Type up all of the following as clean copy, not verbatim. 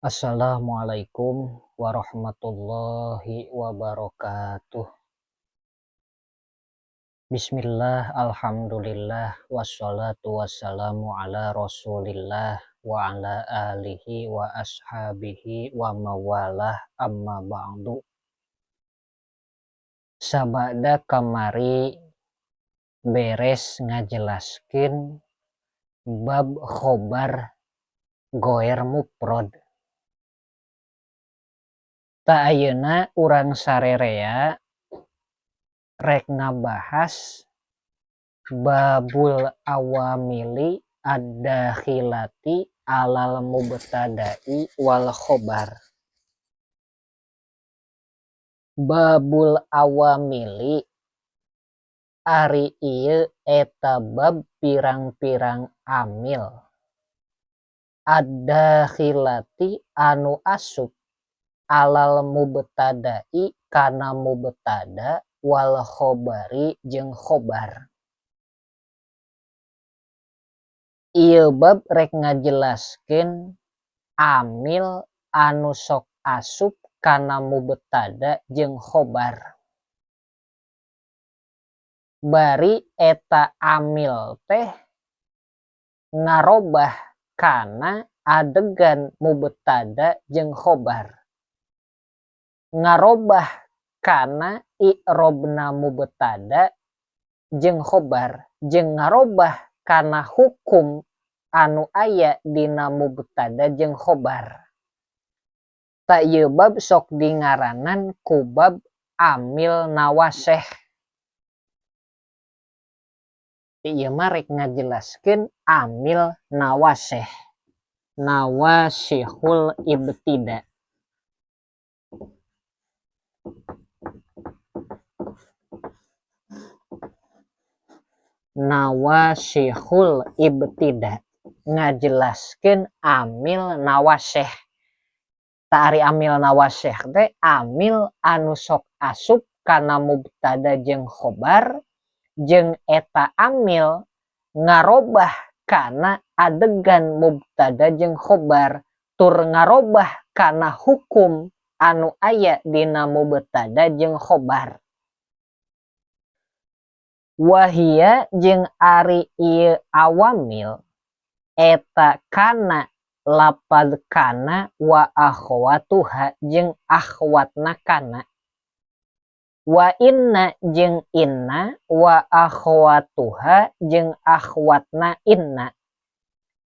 Assalamualaikum warahmatullahi wabarakatuh. Bismillah, alhamdulillah, wassalatu wassalamu ala rasulillah wa ala alihi wa ashabihi wa mawalah, amma ba'du. Sabada kamari beres ngajelaskin bab khobar goer mufrad. Ta ayeuna urang sarerea rek ngabahas babul awamili ad-dakhilati alal mubtada'i wal khobar. Babul awamili ari ieu eta bab pirang-pirang amil ad-dakhilati anu asup alal mubtada'i kana mubtada wal khobari jeung khobar. Ieu bab rek ngajelaskeun amil anu sok asup kana mubtada jeung khobar. Bari eta amil teh ngarobah kana adegan mubtada jeung khobar. Ngarobah kana i'robna mubtada jeung khobar jeung ngarobah kana hukum anu aya dina mubtada jeung khobar. Ta ieu bab sok dingaranan ku bab amil nawaseh. Ieu mah rek ngajelaskeun amil nawaseh. Nawasihul ibtida. Nawasihul ibtida ngajelaskeun amil nawaseh. Ta ari amil nawaseh teh amil anu sok asup kana mubtada jeung khobar jeung eta amil ngarobah kana adegan mubtada jeung khobar tur ngarobah kana hukum anu aya dina mubtada jeung khobar. Wahia jeung ari ieu awamil eta kana lapad kana wa akhwatuha jeung akhwatna kana. Wa inna jeung inna wa akhwatuha jeung akhwatna inna.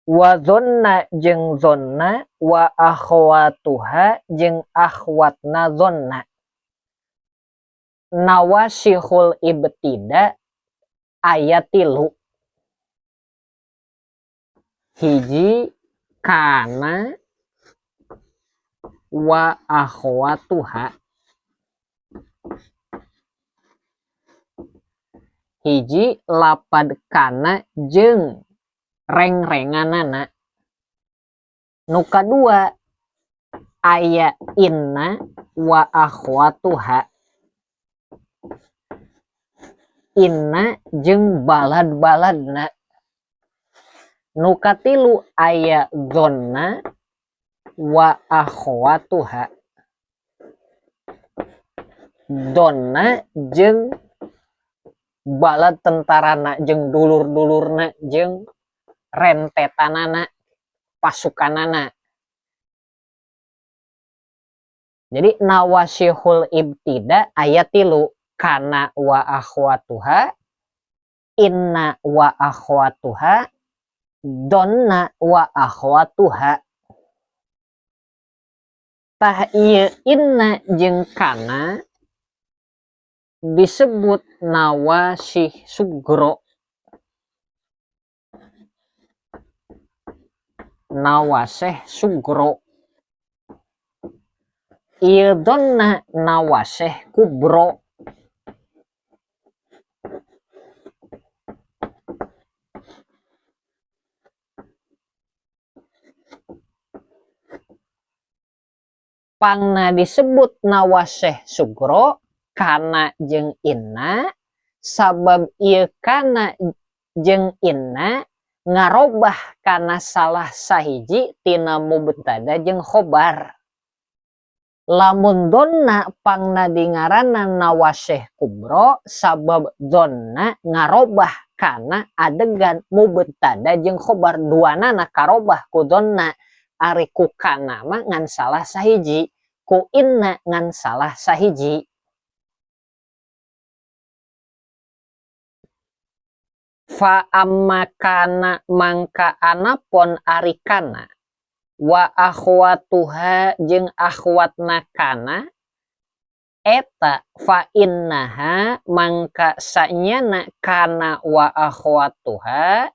Wa zonna jeung zonna wa akhwatuha jeung akhwatna zonna. Nawasihul ibtida aya 3. Hiji kana wa akhwatuha. Hiji lapad kana jeung reng-renganana. Nu kadua aya inna wa akhwatuha. Inna jeung balad-baladna. Nu katilu aya zonna wa akhwatuha. Donna jeung balad tentarana jeung dulur-dulurna jeung rentetanana pasukanana. Jadi nawasihul ibtida aya 3 kana wa akhwatuha, inna wa akhwatuha, donna wa akhwatuha. Tah ieu inna jeung kana disebut nawasih sugro. Nawasih sugro. Ieu donna nawasih kubro. Pangna disebut nawasih sugro kana jeung inna sabab ieu kana jeung inna ngarobah kana salah sahiji tina mubtada jeung khobar. Lamun donna pangna dingarana nawasih kubro sabab donna ngarobah kana adegan mubtada jeung khobar duanana karobah ku donna. Ari ku kana mah ngan salah sahiji, ku inna ngan salah sahiji. Fa amma kana mangka anapun ari kana wa akhwatuha jeung akhwatna kana eta fa innaha mangka sanyana kana wa akhwatuha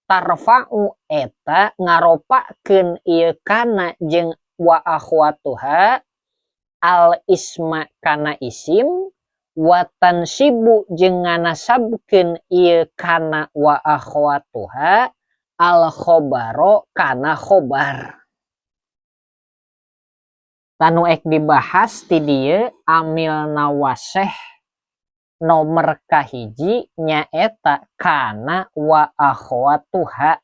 tarfa'u eta ngaropakeun ieu kana jeung wa akhwatuha al isma kana isim wa tansibu jeung nganasabkeun ieu kana wa akhwatuha al khobaro kana khobar. Tanu ek dibahas ti dieu amil nawasih nomor kahiji nyaeta kana wa akhwatuha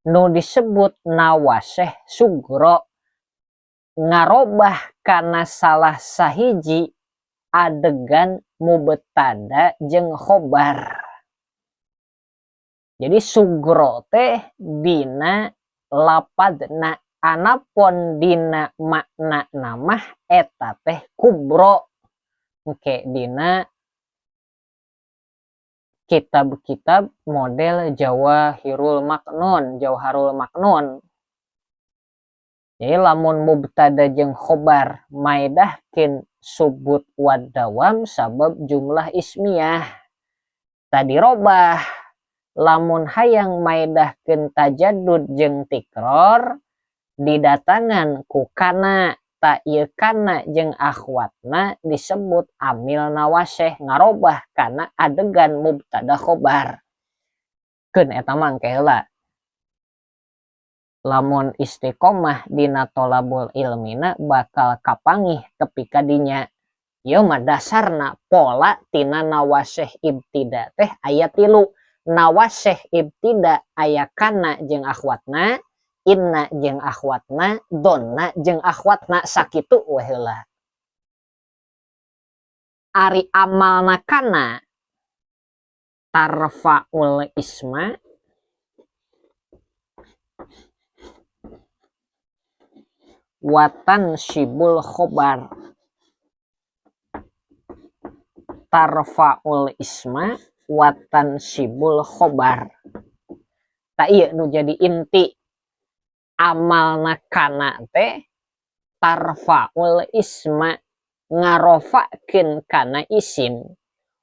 nu disebut nawasih sugro ngarobah kana salah sahiji adegan mubtada jeung khobar. Jadi sugro teh dina lapadna anapun dina makna namah eta teh kubro. Oke dina kitab-kitab model Jawahirul Maknun, Jauharul Maknun. Jadi lamun mubtada jeung khobar maedahkeun subut wad dawam sabab jumlah ismiyah. Tadi robah lamun hayang maedahkeun tajaddud jeung tikror didatangan ku kana. Ta ieu kana jeung akhwatna disebut amil nawasih ngarobah kana adegan mubtada khobar. Keun eta mangke heula. Lamun istiqomah dina tholabul ilmina bakal kapanggih tepi ka dinya. Ieu mah dasarna pola tina nawasih ibtida teh aya 3. Nawasih ibtida aya kana jeung akhwatna, inna jeung akhwatna, donna jeung akhwatna sakitu we heula. Ari amalna kana tarfa'ul isma wa tansibul khobar. Tarfa'ul isma wa tansibul khobar. Ta ieu nu jadi inti amalna kana teh tarfa'ul isma ngarofakeun kana isim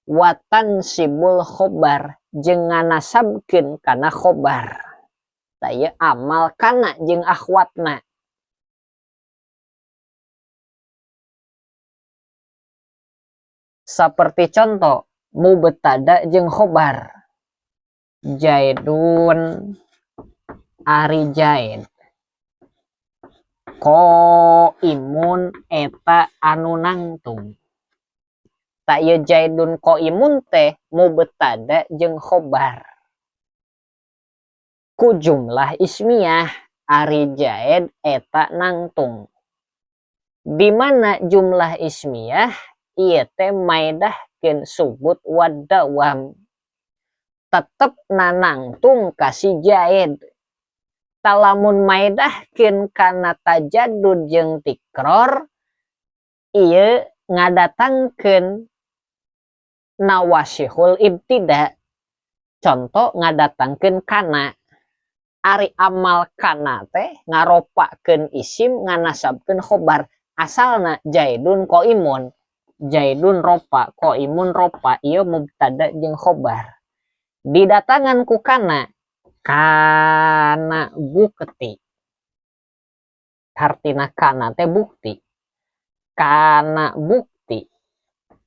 wa tansibul khobar jeung nganasabkeun kana khobar. Ta ieu amal kana jeung akhwatna. Saperti contoh mubtada jeung khobar. Jaidun ari jaid. Ko imun eta anu nangtung. Ta ieu jaidun ko imun teh mubtada jeung khobar. Ku jumlah ismiyah ari jaid eta nangtung. Di mana jumlah ismiyah ieu teh maedahkeun subut wad dawam. Tetep nanangtung ka si jaid. Talamun maedahkeun kana tajaddud jeung tikror ieu ngadatangkeun nawasihul ibtida. Contoh ngadatangkeun kana. Ari amal kana teh ngaropakeun isim nganasabkeun khobar. Asalna jaidun qaimun. Jaidun ropa, qaimun ropa. Ieu mubtada jeung khobar. Didatangan ku kana. Kana bukti. Artina kana teh bukti. Kana bukti.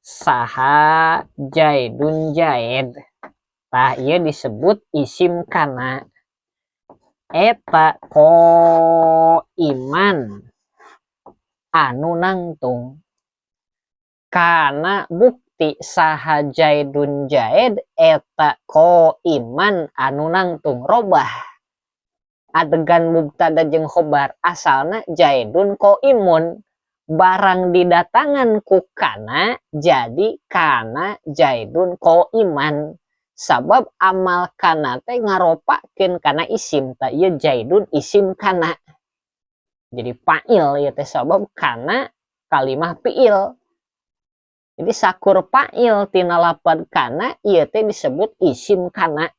Saha jaidun jaid. Tah ieu disebut isim kana. Eta ko iman anu nangtung. Kana bukti saha Zaidun Zaid eta qaiman anu nangtung robah. Adegan mubtada jeung khobar asalna Zaidun qaimun, barang didatangan ku kana jadi kana Zaidun qaiman. Sabab amal kana teh ngaropakeun kana isim, ta ieu Zaidun isim kana. Jadi fa'il ieu teh sabab kana kalimah fi'il. Jadi sakur fa'il tina lapad kana ieu teh disebut isim kana.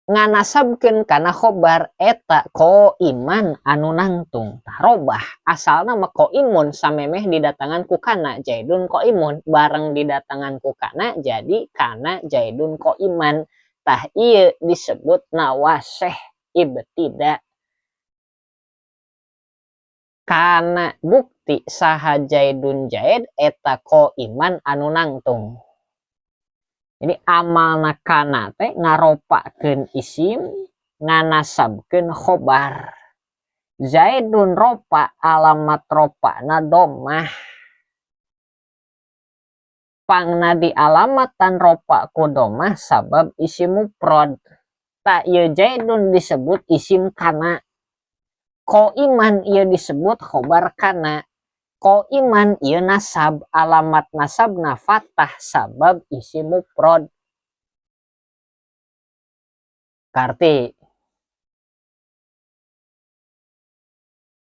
Nganasabkeun kana khobar eta qaiman anu nangtung. Tah robah asalna mah qaimun samemeh didatangan ku kana Zaidun qaimun, bareng didatangan ku kana jadi kana Zaidun qaiman. Tah ieu disebut nawasih ibtida. Kana bukti saha Zaidun Zaid eta qaiman anu nangtung. Jadi amalna kana teh ngaropakeun isim, nganasabkeun khobar. Zaidun ropa alamat ropana dhammah. Pangna di alamatan ropa ku dhammah sabab isim mufrad. Ta ieu Zaidun disebut isim kana. Qaiman ieu disebut khobar kana. Qaiman ieu nasab, alamat nasabna fathah sabab isim mufrad. Karti.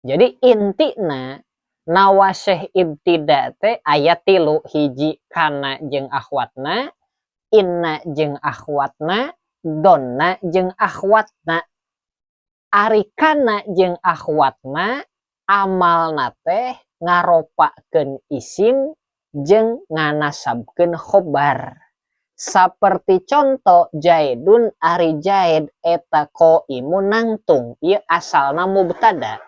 Jadi intina nawasih ibtida teh aya 3, hiji kana jeung akhwatna, inna jeung akhwatna, donna jeung akhwatna. Ari kana jeung akhwatna amalna teh ngaropakeun isim jeung nganasabkeun khobar. Saperti contoh Zaidun ari Zaid eta qaimun nangtung, ieu asalna mubtada.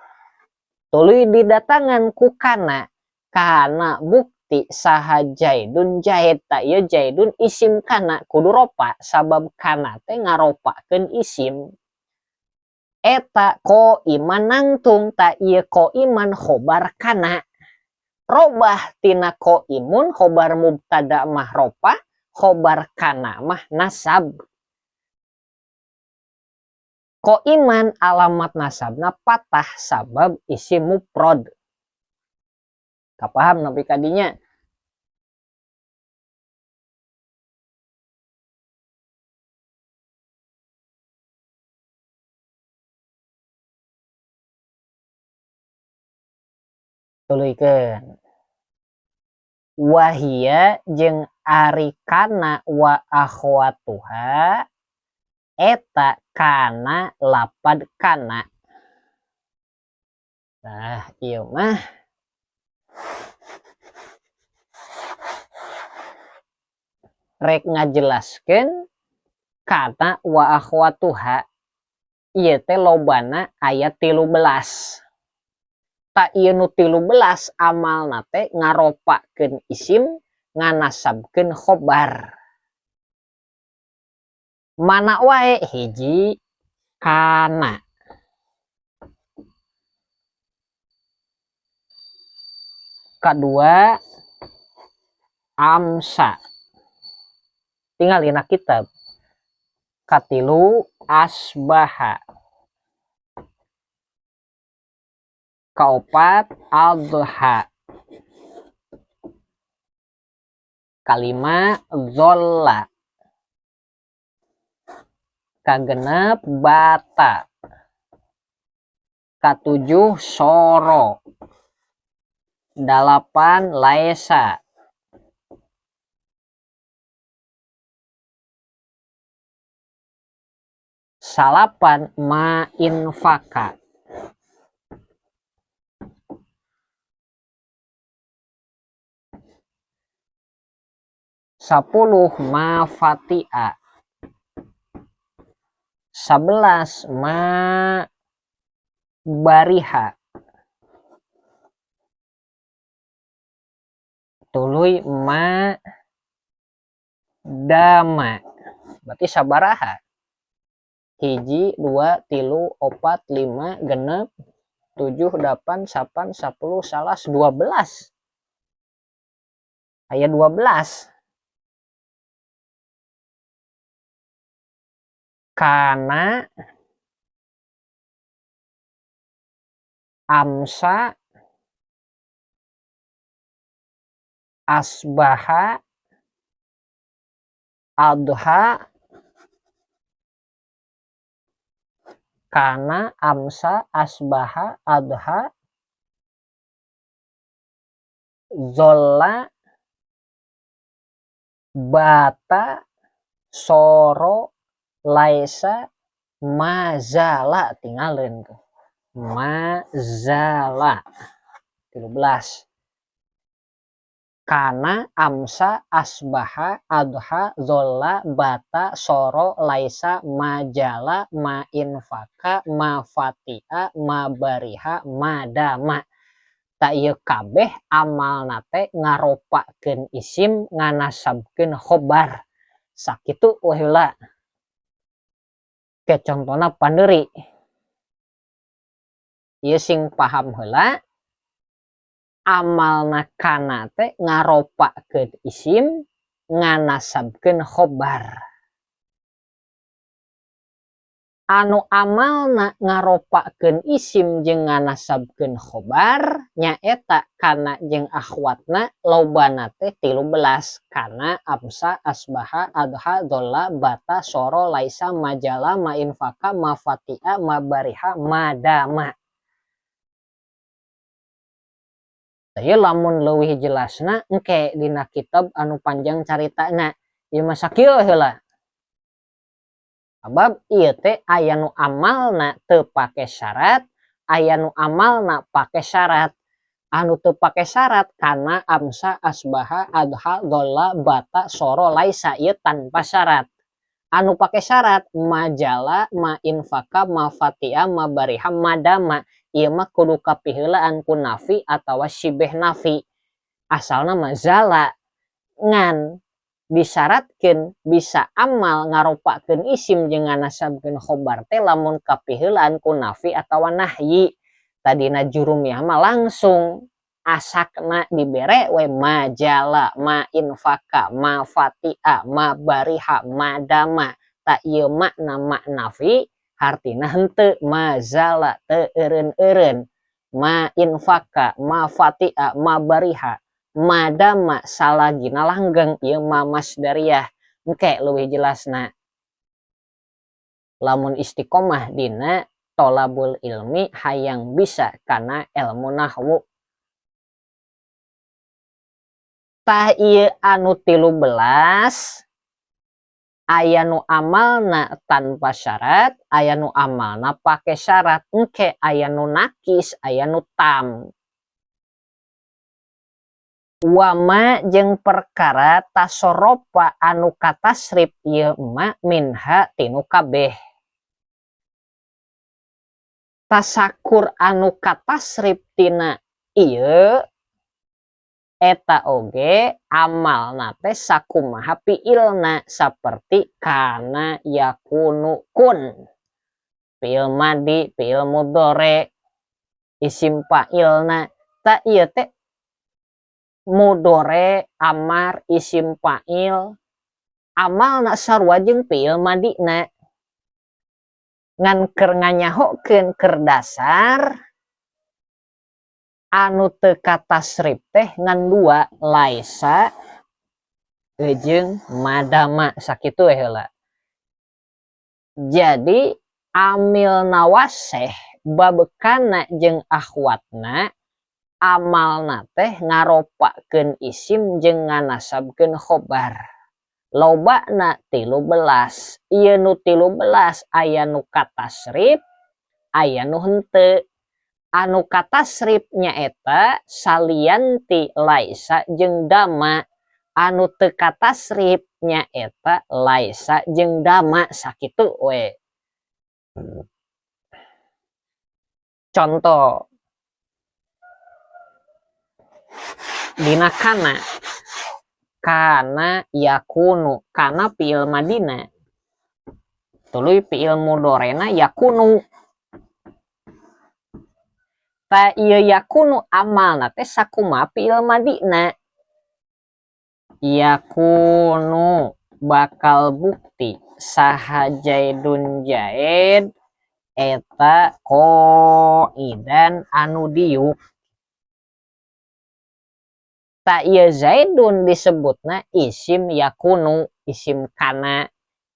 Tuluy didatangan ku kana, kana bukti saha Zaidun Zaid, ta ieu Zaidun isim kana kudu ropa sabab kana teh ngaropakeun isim. Eta qaiman nangtung, ta ieu qaiman khobar kana. Robah tina qaimun khobar mubtada mah ropa, khobar kana mah nasab. Qaiman alamat nasabna patah sabab isim mufrad. Kapaham nepi ka dinya? Tuluykeun. Wahia jeung ari kana wa akhwatuha eta kana lapad kana. Nah, ieu mah rek ngajelaskeun kana wa akhwatuha. Ieu teh lobana aya 13. Ta ieu nu 13 amalna teh ngaropakeun isim, nganasabkeun khobar. Mana wae? Hiji kana. Kadua amsa. Tinggal dina kitab. Katilu asbaha. Kaopat adha. Kalima zolla. Kagenep bata. Katujuh soro. 8 laesa. Salapan ma infaka. 10 ma fati'a. 11 ma bariha. Tuluy ma dama. Berarti sabaraha? Hiji, 2, 3, 4, 5, 6, 7, 8, 9, 10, 11, 12. aya 12. Kana amsa asbaha adha. Kana amsa asbaha adha zolla bata soro laisa mazala, tinggalin tuh mazala 13. Kana amsa asbaha adha zolla bata soro laisa majala ma infaka ma fatia ma bariha ma dama. Tak ieu kabeh amal nate ngaropakeun isim nganasabkeun khobar sakitu heula. Ke contona pandeuri ieu sing paham heula amalna kana teh ngaropakeun isim nganasabkeun khobar. Anu amalna ngaropakeun isim jeung nganasabkeun khobar nyaeta kana jeung akhwatna lobana teh 13. Kana amsa asbaha adha zolla bata soro laisa majala ma infaka ma fatia ma bariha ma dama. Ieu lamun leuwih jelasna engke dina kitab anu panjang caritana ieu mah sakieu heula. Sabab ieu teh aya nu amalna teu pake syarat, aya nu amalna pake syarat. Anu teu pake syarat kana amsa asbaha adha zolla bata soro laisa ieu tanpa syarat. Anu pake syarat majala ma infaka ma fatia ma bariha ma dama ieu mah kudu kapiheulaan ku nafi atawa syibeh nafi. Asalna mah zala ngan disyaratkeun bisa amal ngaropakeun isim jeung nganasabkeun khobar teh lamun kapiheulaan ku nafi atawa nahyi. Tadina jurumiyah mah langsung asakna dibere we majala ma infaka ma fatia ma bariha ma dama. Ta ieu makna ma nafi hartina henteu mazala teu eureun-eureun ma infaka ma fatia ma bariha madama salagina langgeng ieu mah masdariyah. Engke leuwih jelasna lamun istiqomah dina tolabul ilmi hayang bisa kana ilmu nahwu. Tah ieu anu 13 aya nu amalna tanpa syarat, aya nu amalna pake syarat. Engke aya nu nakis, aya nu tam. Wama jeung perkara tasoropa anu katasrif ieu mah minha tinu kabeh. Tasakur anu katasrif tina ieu eta oge amalna teh sakumaha fiilna saperti kana yakunu kun. Fiil madi, fiil mudhore, isim fa'ilna. Ta ieu teh mudhore, amar, isim fa'il amalna sarua jeung fiil madina. Ngan keur nganyahokeun keur dasar anu teu katasrif teh ngan dua laisa jeung madama sakitu heula. Jadi amil nawaseh babekana jeung akhwatna amalna teh ngaropakeun isim jeung nganasabkeun khobar. Lobana 13. Ieu nu 13 aya nu katasrif, aya nu henteu. Anu katasrif nyaeta salianti laisa jeung dama. Anu teu katasrif nyaeta laisa jeung dama sakitu we. Contoh dina kana yakunu, kana fiil madina tuluy fiil mudhorena yakunu. Ta ieu yakunu amalna teh sakumaha fiil madina. yakunu bakal bukti saha Zaidun Zaid eta qaidan anu diuk. Ta ieu Zaidun disebutna isim yakunu, isim kana.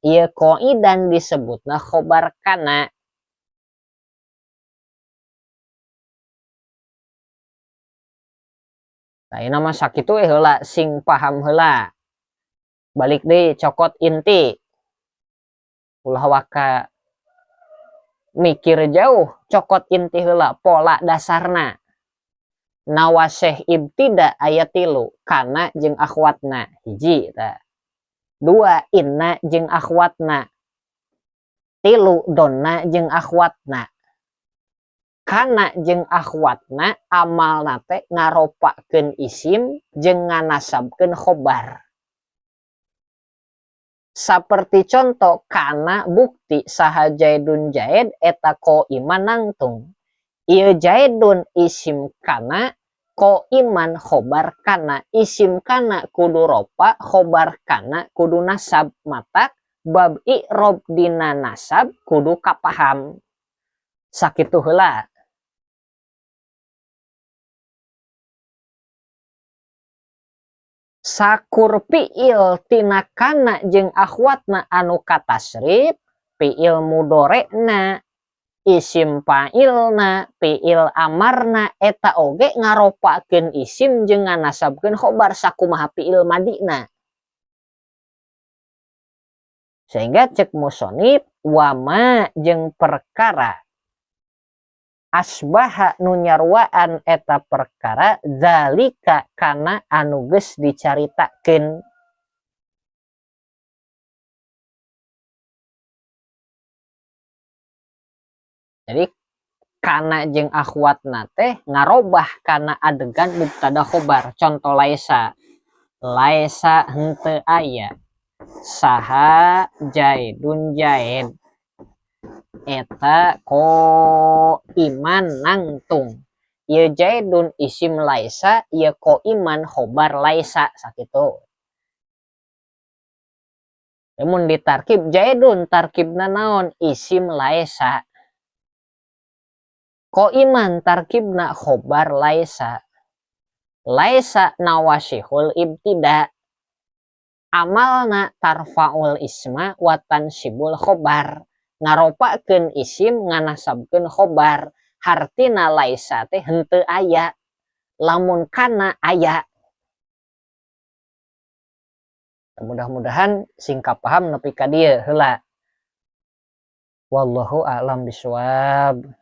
Ieu qaidan disebutna khobar kana. Nah, ini nama sakitu heula sing paham heula. Balik deui cokot inti. Ulah waka mikir jauh, cokot inti heula pola dasarna. Nawaseh ibtida ayat 3 kana jeung akhwatna hiji ta. 2 inna jeung akhwatna. 3 donna jeung akhwatna. Kana jeung akhwatna amalna teh ngaropakeun isim jeung nganasabkeun khobar. Saperti contoh kana bukti saha Zaidun Zaid eta qaiman nangtung. Ieu Zaidun isim kana, qaiman khobar kana. Isim kana kudu ropa, khobar kana kudu nasab. Mata bab i'rob dina nasab kudu kapaham. Sakitu heula. Sakur fiil tina kana jeung akhwatna anu katasrif, fiil mudhore'na, isim fa'ilna, fiil amarna eta oge ngaropakeun isim jeung nganasabkeun khobar sakumaha fiil madina. Sehingga cek musonif wama jeung perkara asbaha nu nyarwaan eta perkara zalika kana anu geus dicaritakeun. Jadi kana jeung akhwatna teh ngarobah kana adegan mubtada khobar. Contoh laisa. Laisa henteu aya. Saha Zaidun Zaid eta qaiman nangtung. Ieu Zaidun isim laisa, ieu qaiman khobar laisa sakitu. Namun ditarkib Zaidun tarkibna naon? Isim laisa. Qaiman tarkibna khobar laisa. Laisa nawasihul ibtida. Amalna tarfaul isma wa tansibul khobar. Ngaropakeun isim nganasabkeun khobar. Hartina laisa teh henteu aya. Lamun kana aya. Mudah-mudahan singkat paham nepi ka dieu heula. Wallahu a'lam bishawab.